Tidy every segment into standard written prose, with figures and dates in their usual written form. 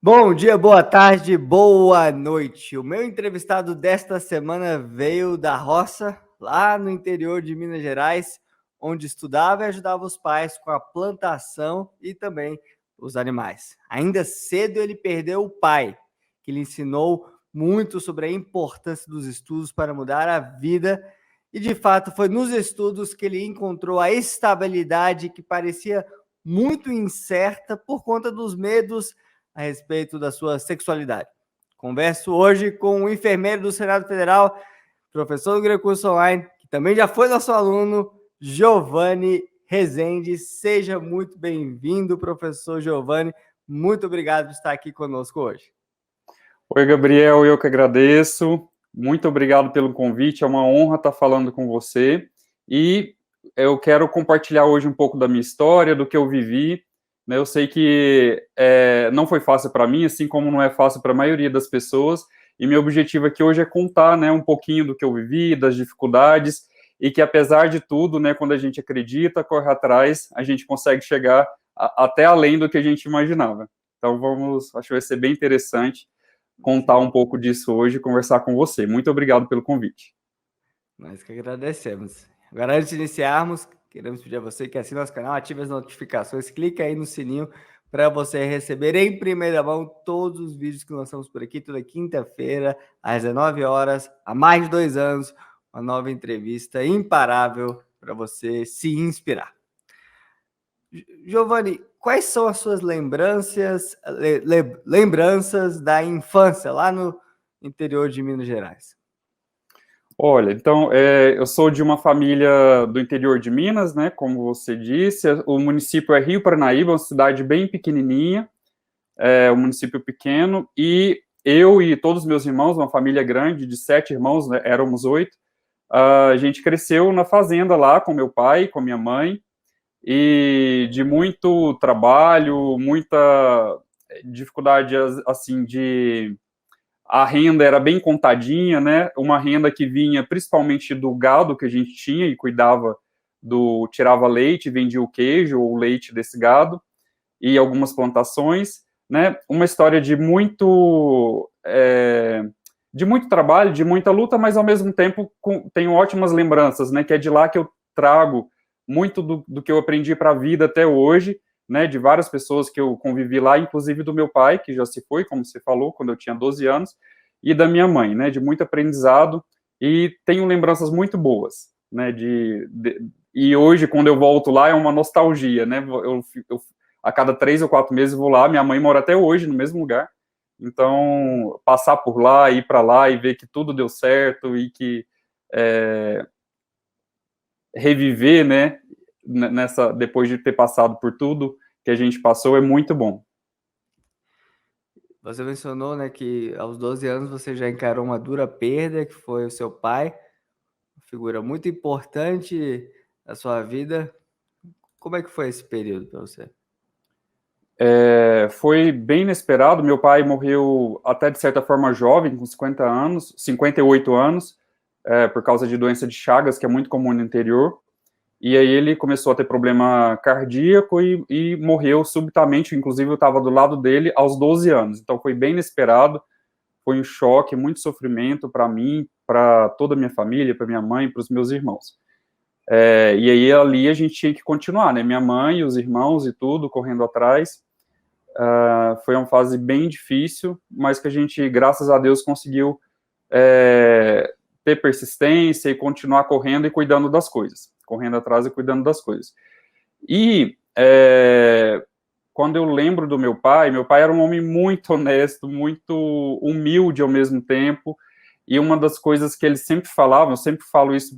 Bom dia, boa tarde, boa noite. O meu entrevistado desta semana veio da roça, lá no interior de Minas Gerais, onde estudava e ajudava os pais com a plantação e também os animais. Ainda cedo ele perdeu o pai, que lhe ensinou muito sobre a importância dos estudos para mudar a vida, e de fato foi nos estudos que ele encontrou a estabilidade que parecia muito incerta por conta dos medos a respeito da sua sexualidade. Converso hoje com um enfermeiro do Senado Federal, professor do Grecurso Online, que também já foi nosso aluno, Giovanni Rezende. Seja muito bem-vindo, professor Giovanni. Muito obrigado por estar aqui conosco hoje. Oi, Gabriel, eu que agradeço. Muito obrigado pelo convite, é uma honra estar falando com você. E eu quero compartilhar hoje um pouco da minha história, do que eu vivi. Eu sei que não foi fácil para mim, assim como não é fácil para a maioria das pessoas. E meu objetivo aqui hoje é contar, um pouquinho do que eu vivi, das dificuldades, e que apesar de tudo, quando a gente acredita, corre atrás, a gente consegue chegar até além do que a gente imaginava. Então acho que vai ser bem interessante contar um pouco disso hoje e conversar com você. Muito obrigado pelo convite. Nós que agradecemos. Agora, antes de iniciarmos, queremos pedir a você que assine nosso canal, ative as notificações, clique aí no sininho para você receber em primeira mão todos os vídeos que lançamos por aqui, toda quinta-feira, às 19 horas, há mais de 2 anos, uma nova entrevista imparável para você se inspirar. Giovanni, quais são as suas lembranças da infância lá no interior de Minas Gerais? Olha, então, eu sou de uma família do interior de Minas, como você disse. O município é Rio Paranaíba, uma cidade bem pequenininha, um município pequeno, e eu e todos os meus irmãos, uma família grande, de 7 irmãos, éramos 8, a gente cresceu na fazenda lá com meu pai, com minha mãe, e de muito trabalho, muita dificuldade, assim, a renda era bem contadinha, uma renda que vinha principalmente do gado que a gente tinha e cuidava tirava leite, vendia o queijo ou o leite desse gado, e algumas plantações, uma história de muito trabalho, de muita luta, mas ao mesmo tempo tenho ótimas lembranças, que é de lá que eu trago muito do que eu aprendi para a vida até hoje, de várias pessoas que eu convivi lá, inclusive do meu pai, que já se foi, como você falou, quando eu tinha 12 anos, e da minha mãe, de muito aprendizado, e tenho lembranças muito boas, e hoje, quando eu volto lá, é uma nostalgia, eu a cada 3 ou 4 meses vou lá, minha mãe mora até hoje no mesmo lugar, então passar por lá, ir para lá e ver que tudo deu certo e que reviver, depois de ter passado por tudo que a gente passou, é muito bom. Você mencionou, que aos 12 anos você já encarou uma dura perda, que foi o seu pai, uma figura muito importante na sua vida. Como é que foi esse período para você? Foi bem inesperado. Meu pai morreu até de certa forma jovem, com 50 anos, 58 anos, por causa de doença de Chagas, que é muito comum no interior. E aí ele começou a ter problema cardíaco e morreu subitamente. Inclusive eu estava do lado dele aos 12 anos. Então foi bem inesperado, foi um choque, muito sofrimento para mim, para toda a minha família, para minha mãe, para os meus irmãos. E aí ali a gente tinha que continuar, Minha mãe, os irmãos e tudo, correndo atrás. Foi uma fase bem difícil, mas que a gente, graças a Deus, conseguiu ter persistência e continuar correndo e cuidando das coisas. Correndo atrás e cuidando das coisas. E quando eu lembro do meu pai era um homem muito honesto, muito humilde ao mesmo tempo, e uma das coisas que ele sempre falava, eu sempre falo isso,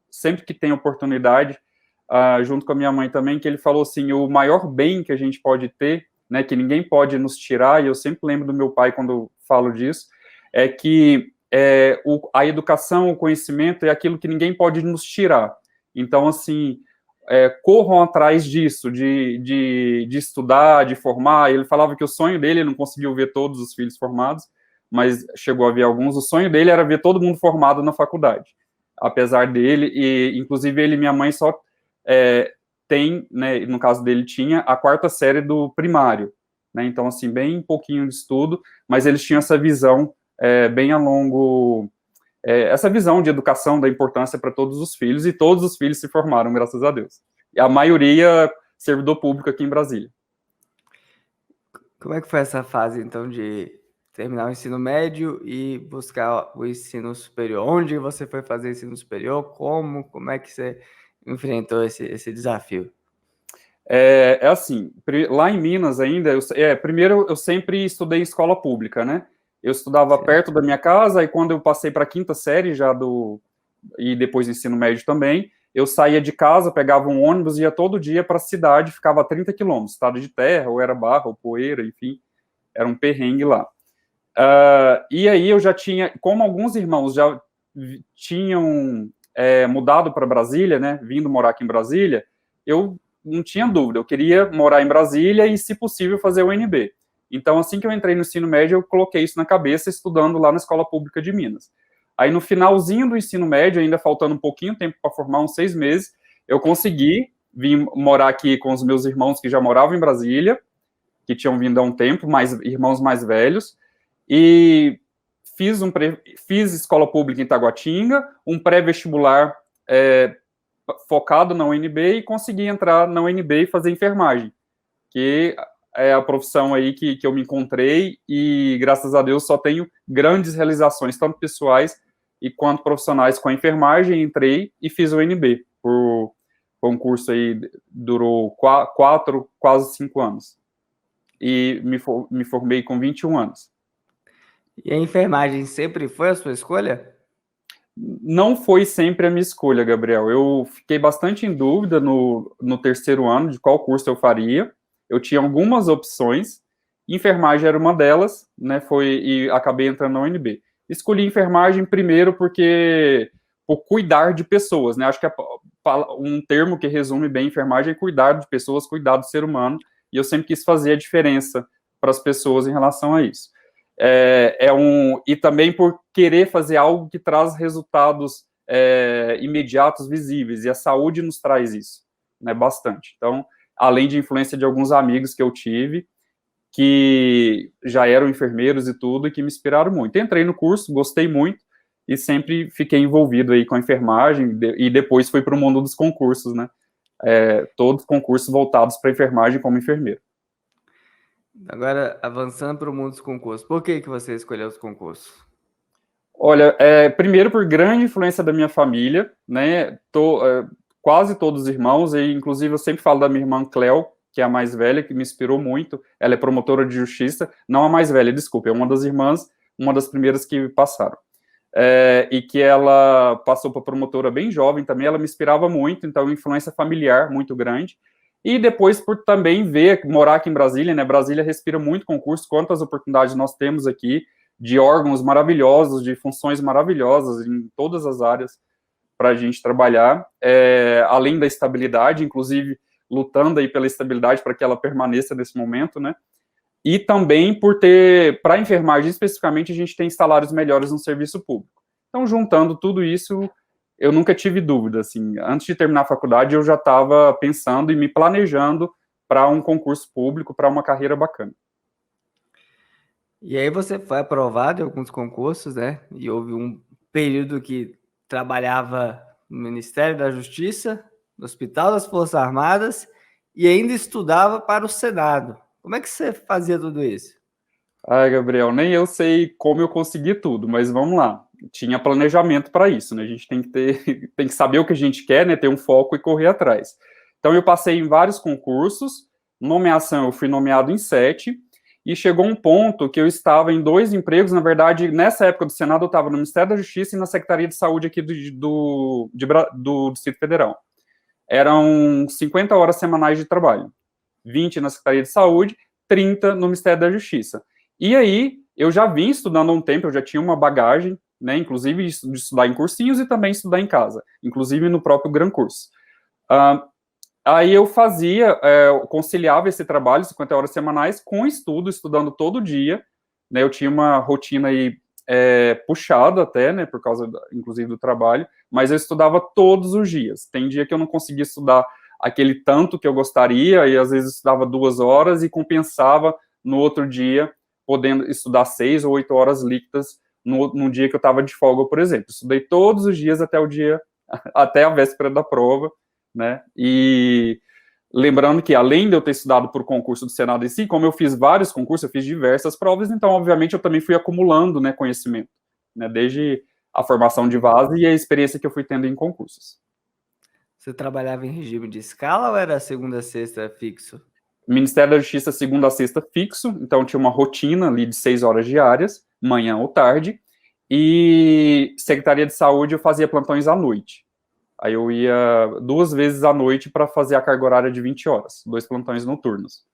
sempre que tem oportunidade, junto com a minha mãe também, que ele falou assim, o maior bem que a gente pode ter, que ninguém pode nos tirar, e eu sempre lembro do meu pai quando eu falo disso, é que a educação, o conhecimento é aquilo que ninguém pode nos tirar. Então, assim, corram atrás disso, de estudar, de formar. Ele falava que o sonho dele, ele não conseguiu ver todos os filhos formados, mas chegou a ver alguns. O sonho dele era ver todo mundo formado na faculdade, apesar dele, e inclusive ele e minha mãe tem, no caso dele tinha, a 4ª série do primário. né? Então, assim, bem pouquinho de estudo, mas eles tinham essa visão bem a longo, essa visão de educação, da importância para todos os filhos, e todos os filhos se formaram, graças a Deus. E a maioria servidor público aqui em Brasília. Como é que foi essa fase, então, de terminar o ensino médio e buscar o ensino superior? Onde você foi fazer ensino superior? Como é que você enfrentou esse desafio? Assim, lá em Minas ainda, primeiro eu sempre estudei em escola pública, né? Eu estudava Certo. perto da minha casa, e quando eu passei para a quinta série e depois ensino médio também, eu saía de casa, pegava um ônibus, ia todo dia para a cidade, ficava a 30 quilômetros, estado de terra, ou era barro, ou poeira, enfim, era um perrengue lá. E aí eu já tinha, como alguns irmãos já tinham mudado para Brasília, né, vindo morar aqui em Brasília, eu não tinha dúvida, eu queria morar em Brasília e, se possível, fazer o UNB. Então, assim que eu entrei no ensino médio, eu coloquei isso na cabeça, estudando lá na Escola Pública de Minas. Aí, no finalzinho do ensino médio, ainda faltando um pouquinho tempo para formar, uns 6 meses, eu consegui vir morar aqui com os meus irmãos que já moravam em Brasília, que tinham vindo há um tempo, irmãos mais velhos, e fiz escola pública em Taguatinga, um pré-vestibular focado na UNB, e consegui entrar na UNB e fazer enfermagem, que é a profissão aí que eu me encontrei, e graças a Deus só tenho grandes realizações, tanto pessoais e quanto profissionais com a enfermagem. Entrei e fiz o UNB, por um curso aí, durou 4, quase 5 anos, e me formei com 21 anos. E a enfermagem sempre foi a sua escolha? Não foi sempre a minha escolha, Gabriel. Eu fiquei bastante em dúvida no terceiro ano de qual curso eu faria. Eu tinha algumas opções, enfermagem era uma delas, né? E acabei entrando na UNB. Escolhi enfermagem primeiro por cuidar de pessoas, né? Acho que um termo que resume bem enfermagem é cuidar de pessoas, cuidar do ser humano, e eu sempre quis fazer a diferença para as pessoas em relação a isso. E também por querer fazer algo que traz resultados imediatos, visíveis, e a saúde nos traz isso, né, bastante. Então, além de influência de alguns amigos que eu tive, que já eram enfermeiros e tudo, e que me inspiraram muito. Entrei no curso, gostei muito, e sempre fiquei envolvido aí com a enfermagem, e depois fui para o mundo dos concursos, né, todos concursos voltados para enfermagem como enfermeiro. Agora, avançando para o mundo dos concursos, por que você escolheu os concursos? Olha, primeiro por grande influência da minha família, né, quase todos os irmãos, e inclusive eu sempre falo da minha irmã Cleo, que é a mais velha, que me inspirou muito. Ela é promotora de justiça, não a mais velha, desculpa, é uma das irmãs, uma das primeiras que passaram. E que ela passou para promotora bem jovem também, ela me inspirava muito, então influência familiar muito grande. E depois por também morar aqui em Brasília, né, Brasília respira muito concurso, quantas oportunidades nós temos aqui, de órgãos maravilhosos, de funções maravilhosas em todas as áreas para a gente trabalhar, além da estabilidade, inclusive lutando aí pela estabilidade para que ela permaneça nesse momento, né? E também para a enfermagem especificamente, a gente tem salários melhores no serviço público. Então, juntando tudo isso, eu nunca tive dúvida, assim, antes de terminar a faculdade, eu já estava pensando e me planejando para um concurso público, para uma carreira bacana. E aí você foi aprovado em alguns concursos, né? E houve um período que trabalhava no Ministério da Justiça, no Hospital das Forças Armadas, e ainda estudava para o Senado. Como é que você fazia tudo isso? Ai, Gabriel, nem eu sei como eu consegui tudo, mas vamos lá. Tinha planejamento para isso, né? A gente tem que saber o que a gente quer, né? Ter um foco e correr atrás. Então, eu passei em vários concursos, nomeação, eu fui nomeado em 7, e chegou um ponto que eu estava em 2 empregos. Na verdade, nessa época do Senado, eu estava no Ministério da Justiça e na Secretaria de Saúde aqui do Distrito Federal. Eram 50 horas semanais de trabalho, 20 na Secretaria de Saúde, 30 no Ministério da Justiça. E aí, eu já vim estudando há um tempo, eu já tinha uma bagagem, né, inclusive de estudar em cursinhos e também estudar em casa, inclusive no próprio Gran Curso. Aí eu conciliava esse trabalho, 50 horas semanais, com estudo, estudando todo dia, né, eu tinha uma rotina aí puxada até, né, por causa, inclusive, do trabalho, mas eu estudava todos os dias. Tem dia que eu não conseguia estudar aquele tanto que eu gostaria, e às vezes eu estudava 2 horas e compensava no outro dia, podendo estudar 6 ou 8 horas líquidas no dia que eu estava de folga, por exemplo. Estudei todos os dias até a véspera da prova, né? E lembrando que, além de eu ter estudado por concurso do Senado em si, como eu fiz vários concursos, eu fiz diversas provas, então, obviamente, eu também fui acumulando, né, conhecimento, né, desde a formação de base e a experiência que eu fui tendo em concursos. Você trabalhava em regime de escala ou era segunda a sexta fixo? Ministério da Justiça, segunda a sexta fixo, então tinha uma rotina ali de 6 horas diárias, manhã ou tarde, e Secretaria de Saúde eu fazia plantões à noite. Aí eu ia 2 vezes à noite para fazer a carga horária de 20 horas, 2 plantões noturnos.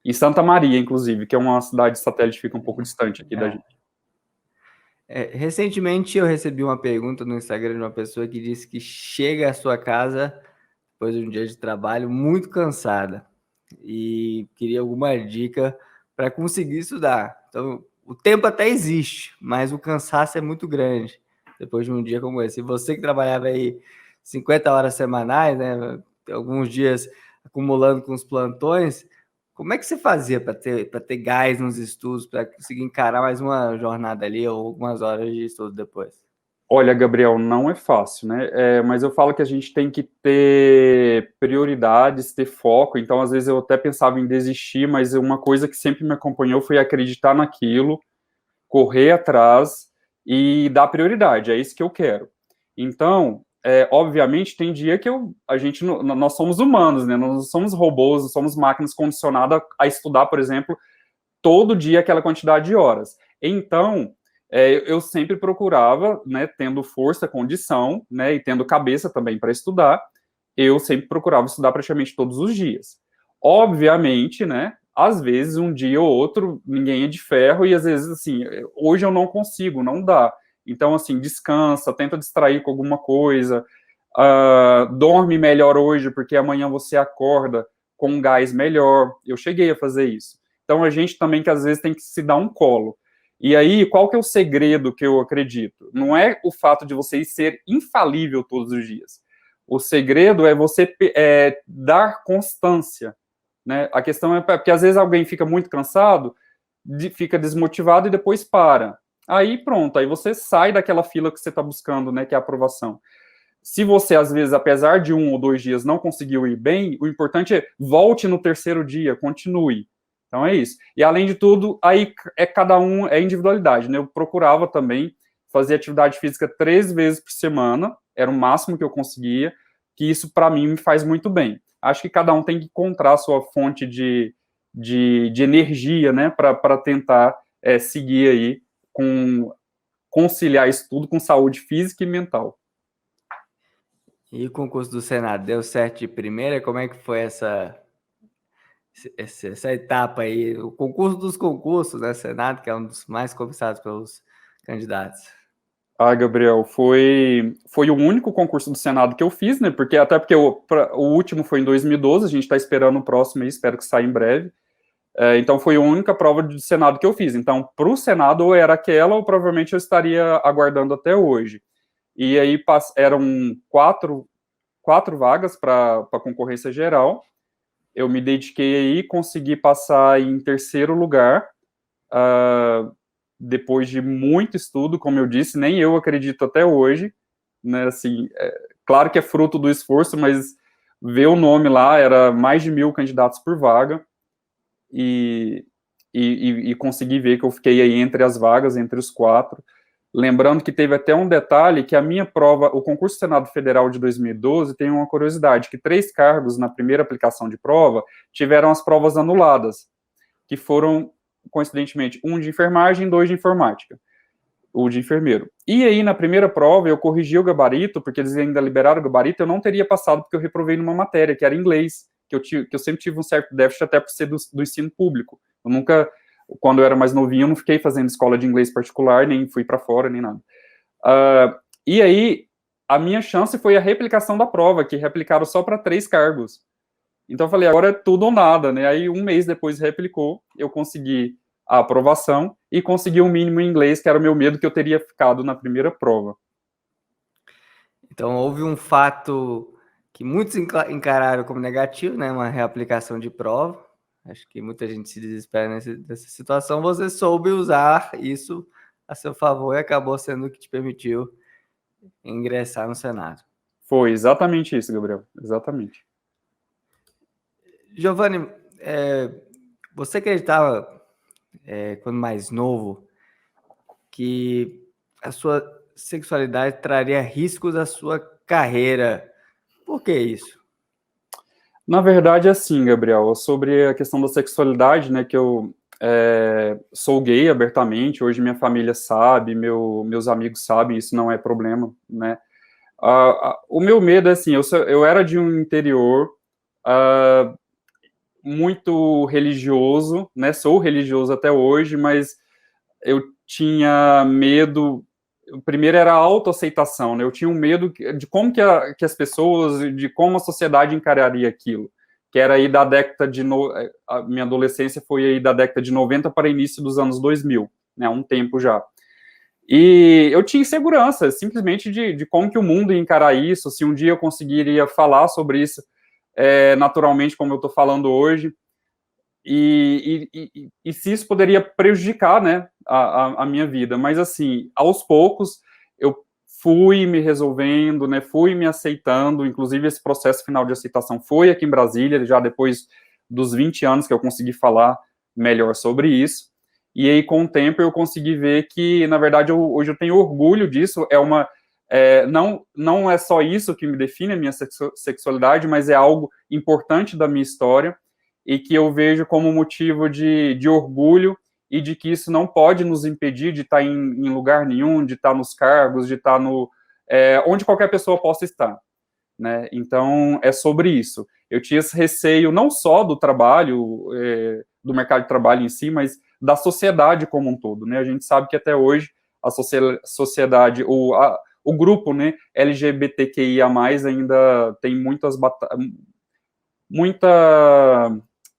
Em Santa Maria, inclusive, que é uma cidade satélite, fica um pouco distante aqui da gente. Recentemente eu recebi uma pergunta no Instagram de uma pessoa que disse que chega à sua casa depois de um dia de trabalho muito cansada e queria alguma dica para conseguir estudar. Então, o tempo até existe, mas o cansaço é muito grande depois de um dia como esse. E você que trabalhava aí 50 horas semanais, né, alguns dias acumulando com os plantões, como é que você fazia para ter gás nos estudos, para conseguir encarar mais uma jornada ali ou algumas horas de estudo depois? Olha, Gabriel, não é fácil, né? Mas eu falo que a gente tem que ter prioridades, ter foco. Então, às vezes, eu até pensava em desistir, mas uma coisa que sempre me acompanhou foi acreditar naquilo, correr atrás e dar prioridade. É isso que eu quero. Então, obviamente, tem dia que nós somos humanos, né? Nós não somos robôs, não somos máquinas condicionadas a estudar, por exemplo, todo dia aquela quantidade de horas. Então, eu sempre procurava, né, tendo força, condição, né, e tendo cabeça também para estudar, eu sempre procurava estudar praticamente todos os dias. Obviamente, né, às vezes um dia ou outro, ninguém é de ferro, e às vezes, assim, hoje eu não consigo, não dá. Então, assim, descansa, tenta distrair com alguma coisa, dorme melhor hoje, porque amanhã você acorda com um gás melhor. Eu cheguei a fazer isso. Então, a gente também, que às vezes, tem que se dar um colo. E aí, qual que é o segredo que eu acredito? Não é o fato de você ser infalível todos os dias. O segredo é você dar constância, né? A questão é porque, às vezes, alguém fica muito cansado, fica desmotivado e depois para. Aí, pronto, aí você sai daquela fila que você está buscando, né, que é a aprovação. Se você, às vezes, apesar de 1 ou 2 dias não conseguiu ir bem, o importante é volte no terceiro dia, continue. Então é isso. E além de tudo, aí cada um é individualidade, né? Eu procurava também fazer atividade física 3 vezes por semana, era o máximo que eu conseguia, que isso para mim me faz muito bem. Acho que cada um tem que encontrar a sua fonte de energia, né, para tentar seguir aí conciliar isso tudo com saúde física e mental. E o concurso do Senado deu certo de primeira? Como é que foi essa etapa aí? O concurso dos concursos, né? Senado, que é um dos mais cobiçados pelos candidatos. Gabriel, foi o único concurso do Senado que eu fiz, né? Porque o último foi em 2012, a gente está esperando o próximo aí, espero que saia em breve. Então foi a única prova de Senado que eu fiz. Então, para o Senado, ou era aquela, ou provavelmente eu estaria aguardando até hoje. E aí eram quatro vagas para concorrência geral. Eu me dediquei aí, consegui passar em terceiro lugar. Depois de muito estudo, como eu disse, nem eu acredito até hoje, né, assim, claro que é fruto do esforço, mas ver o nome lá, era mais de 1.000 candidatos por vaga, e consegui ver que eu fiquei aí entre as vagas, entre os 4, lembrando que teve até um detalhe, que a minha prova, o concurso Senado Federal de 2012, tem uma curiosidade, que 3 cargos na primeira aplicação de prova tiveram as provas anuladas, que foram coincidentemente, 1 de enfermagem e 2 de informática, o de enfermeiro. E aí, na primeira prova, eu corrigi o gabarito, porque eles ainda liberaram o gabarito, eu não teria passado, porque eu reprovei numa matéria, que era inglês, que eu sempre tive um certo déficit, até por ser do ensino público. Eu nunca, quando eu era mais novinho, eu não fiquei fazendo escola de inglês particular, nem fui para fora, nem nada. E aí, a minha chance foi a replicação da prova, que replicaram só para 3 cargos. Então eu falei, agora é tudo ou nada, né? Aí 1 mês depois replicou, eu consegui a aprovação e consegui o mínimo em inglês, que era o meu medo, que eu teria ficado na primeira prova. Então houve um fato que muitos encararam como negativo, né? Uma reaplicação de prova. Acho que muita gente se desespera nessa situação. Você soube usar isso a seu favor e acabou sendo o que te permitiu ingressar no Senado. Foi exatamente isso, Gabriel, exatamente. Giovanni, você acreditava, quando mais novo, que a sua sexualidade traria riscos à sua carreira? Por que isso? Na verdade, assim, Gabriel, sobre a questão da sexualidade, né, que eu sou gay abertamente, hoje minha família sabe, meus amigos sabem, isso não é problema, né. O meu medo é assim, eu era de um interior muito religioso, né, sou religioso até hoje, mas eu tinha medo. O primeiro era a autoaceitação, né? Eu tinha um medo de como que as pessoas, de como a sociedade encararia aquilo, que era aí da década de a minha adolescência foi aí da década de 90 para início dos anos 2000, né? Há um tempo já. E eu tinha insegurança, simplesmente de como que o mundo ia encarar isso, se um dia eu conseguiria falar sobre isso naturalmente, como eu estou falando hoje, e se isso poderia prejudicar, né, a minha vida. Mas, assim, aos poucos, eu fui me resolvendo, né, fui me aceitando, inclusive esse processo final de aceitação foi aqui em Brasília, já depois dos 20 anos que eu consegui falar melhor sobre isso, e aí com o tempo eu consegui ver que, na verdade, hoje eu tenho orgulho disso, não é só isso que me define a minha sexualidade, mas é algo importante da minha história, e que eu vejo como motivo de orgulho e de que isso não pode nos impedir de estar em lugar nenhum, de estar nos cargos, de estar onde qualquer pessoa possa estar, né? Então, é sobre isso. Eu tinha esse receio não só do trabalho, do mercado de trabalho em si, mas da sociedade como um todo, né? A gente sabe que até hoje a sociedade, o grupo, né, LGBTQIA+, ainda tem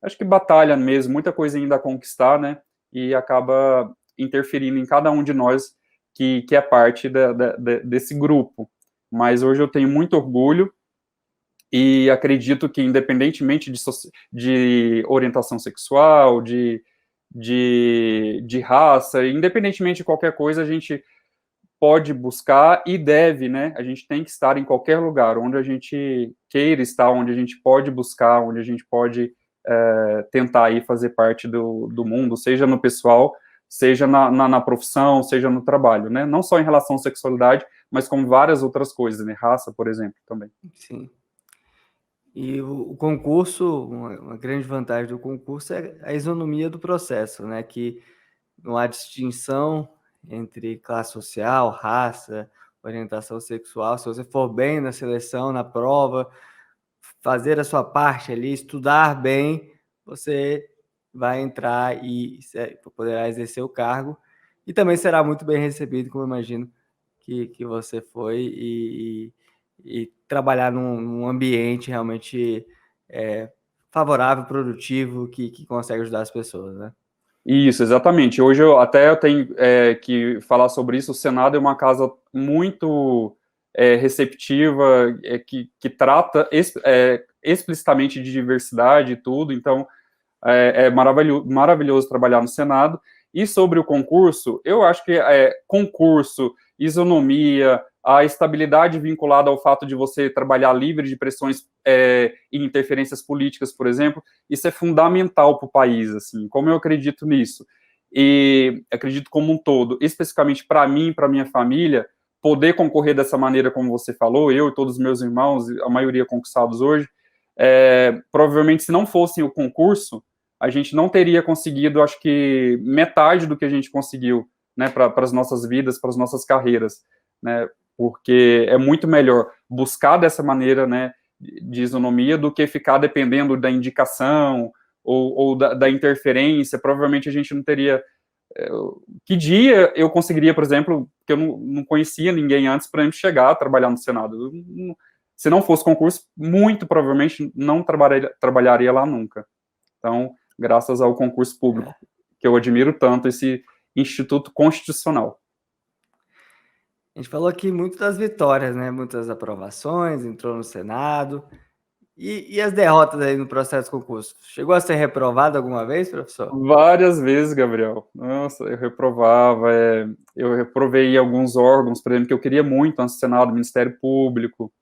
acho que batalha mesmo, muita coisa ainda a conquistar, né, e acaba interferindo em cada um de nós que é parte desse grupo. Mas hoje eu tenho muito orgulho e acredito que, independentemente de orientação sexual, de raça, independentemente de qualquer coisa, a gente pode buscar e deve, né? A gente tem que estar em qualquer lugar, onde a gente queira estar, onde a gente pode buscar, onde a gente pode tentar aí fazer parte do mundo, seja no pessoal, seja na profissão, seja no trabalho, né? Não só em relação à sexualidade, mas como várias outras coisas, né? Raça, por exemplo, também. Sim. E o concurso, uma grande vantagem do concurso é a isonomia do processo, né? Que não há distinção entre classe social, raça, orientação sexual. Se você for bem na seleção, na prova, fazer a sua parte ali, estudar bem, você vai entrar e poderá exercer o cargo e também será muito bem recebido, como eu imagino que você foi, e trabalhar num ambiente realmente favorável, produtivo, que consegue ajudar as pessoas, né? Isso, exatamente. Hoje eu tenho que falar sobre isso. O Senado é uma casa muito receptiva, que trata explicitamente de diversidade e tudo, então é maravilhoso trabalhar no Senado. E sobre o concurso, eu acho que concurso, isonomia, a estabilidade vinculada ao fato de você trabalhar livre de pressões e interferências políticas, por exemplo, isso é fundamental para o país, assim, como eu acredito nisso. E acredito como um todo, especificamente para mim, para minha família, poder concorrer dessa maneira como você falou, eu e todos os meus irmãos, a maioria conquistados hoje, provavelmente se não fosse o concurso, a gente não teria conseguido, acho que, metade do que a gente conseguiu, né, para as nossas vidas, para as nossas carreiras, né, porque é muito melhor buscar dessa maneira, né, de isonomia do que ficar dependendo da indicação ou da interferência. Provavelmente a gente não teria... Que dia eu conseguiria, por exemplo, que eu não conhecia ninguém antes para chegar a trabalhar no Senado. Se não fosse concurso, muito provavelmente não trabalharia lá nunca. Então, graças ao concurso público, que eu admiro tanto, esse Instituto Constitucional. A gente falou aqui muito das vitórias, né? Muitas aprovações, entrou no Senado. E as derrotas aí no processo de concurso? Chegou a ser reprovado alguma vez, professor? Várias vezes, Gabriel. Nossa, eu reprovava. Eu reprovei em alguns órgãos, por exemplo, que eu queria muito, antes do Senado, Ministério Público.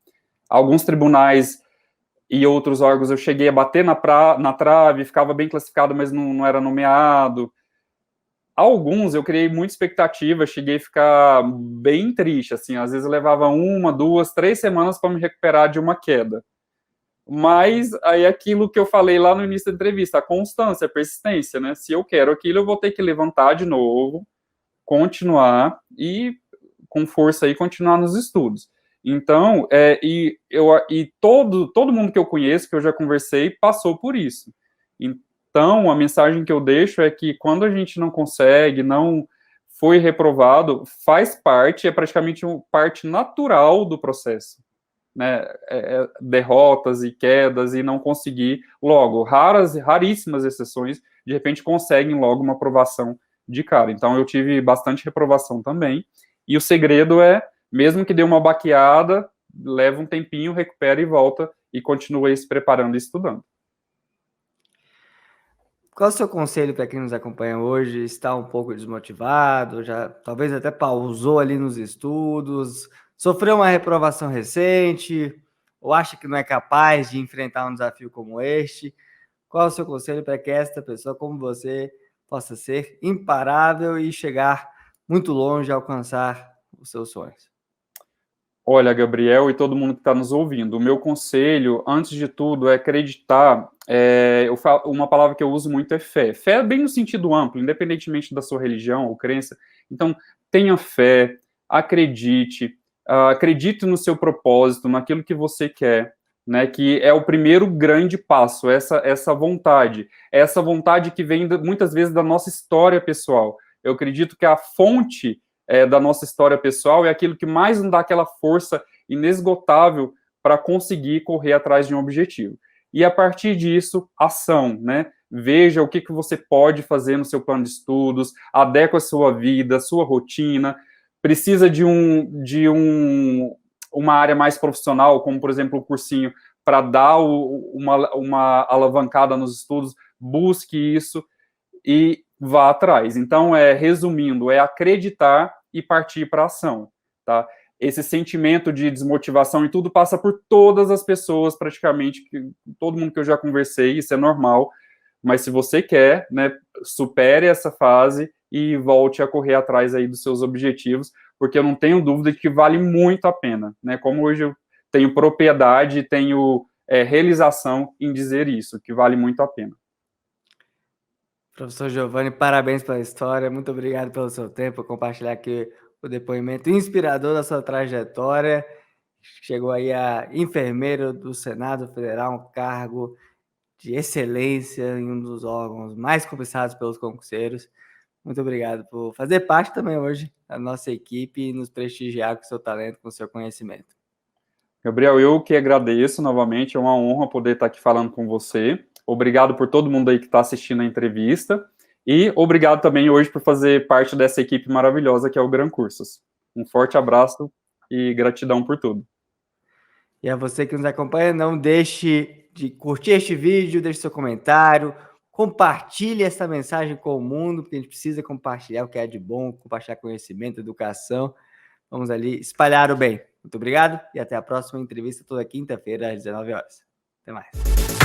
Alguns tribunais e outros órgãos eu cheguei a bater na trave, ficava bem classificado, mas não era nomeado. Alguns eu criei muita expectativa, cheguei a ficar bem triste, assim, às vezes eu levava 1, 2, 3 semanas para me recuperar de uma queda. Mas aí é aquilo que eu falei lá no início da entrevista, a constância, a persistência, né? Se eu quero aquilo, eu vou ter que levantar de novo, continuar e com força aí continuar nos estudos. Então, todo mundo que eu conheço, que eu já conversei, passou por isso. Então, a mensagem que eu deixo é que quando a gente não consegue, não foi reprovado, faz parte, é praticamente uma parte natural do processo. Né, derrotas e quedas e não conseguir logo, raríssimas exceções, de repente conseguem logo uma aprovação de cara. Então eu tive bastante reprovação também, e o segredo é, mesmo que dê uma baqueada, leva um tempinho, recupera e volta, e continua aí se preparando e estudando. Qual é o seu conselho para quem nos acompanha hoje? Está um pouco desmotivado, já talvez até pausou ali nos estudos, sofreu uma reprovação recente, ou acha que não é capaz de enfrentar um desafio como este? Qual é o seu conselho para que esta pessoa, como você, possa ser imparável e chegar muito longe a alcançar os seus sonhos? Olha, Gabriel e todo mundo que está nos ouvindo, o meu conselho, antes de tudo, é acreditar. Uma palavra que eu uso muito é fé. Fé é bem no sentido amplo, independentemente da sua religião ou crença. Então, tenha fé, acredite, acredite no seu propósito, naquilo que você quer, né? Que é o primeiro grande passo, essa vontade que vem muitas vezes da nossa história pessoal. Eu acredito que a fonte da nossa história pessoal é aquilo que mais nos dá aquela força inesgotável para conseguir correr atrás de um objetivo. E a partir disso, ação, né? Veja o que você pode fazer no seu plano de estudos, adequa a sua vida, a sua rotina. Precisa de uma área mais profissional, como, por exemplo, o cursinho, para dar uma alavancada nos estudos, busque isso e vá atrás. Então, resumindo, é acreditar e partir para a ação, tá? Esse sentimento de desmotivação e tudo passa por todas as pessoas, praticamente, todo mundo que eu já conversei, isso é normal, mas se você quer, né, supere essa fase e volte a correr atrás aí dos seus objetivos, porque eu não tenho dúvida de que vale muito a pena, né? Como hoje eu tenho propriedade, tenho realização em dizer isso, que vale muito a pena. Professor Giovanni, parabéns pela história, muito obrigado pelo seu tempo, por compartilhar aqui o depoimento inspirador da sua trajetória. Chegou aí a enfermeiro do Senado Federal, um cargo de excelência em um dos órgãos mais cobiçados pelos concurseiros. Muito obrigado por fazer parte também hoje da nossa equipe e nos prestigiar com o seu talento, com o seu conhecimento. Gabriel, eu que agradeço novamente, é uma honra poder estar aqui falando com você. Obrigado por todo mundo aí que está assistindo a entrevista. E obrigado também hoje por fazer parte dessa equipe maravilhosa que é o Gran Cursos. Um forte abraço e gratidão por tudo. E a você que nos acompanha, não deixe de curtir este vídeo, deixe seu comentário, compartilhe essa mensagem com o mundo, porque a gente precisa compartilhar o que é de bom, compartilhar conhecimento, educação. Vamos ali espalhar o bem. Muito obrigado e até a próxima entrevista toda quinta-feira às 19 horas. Até mais.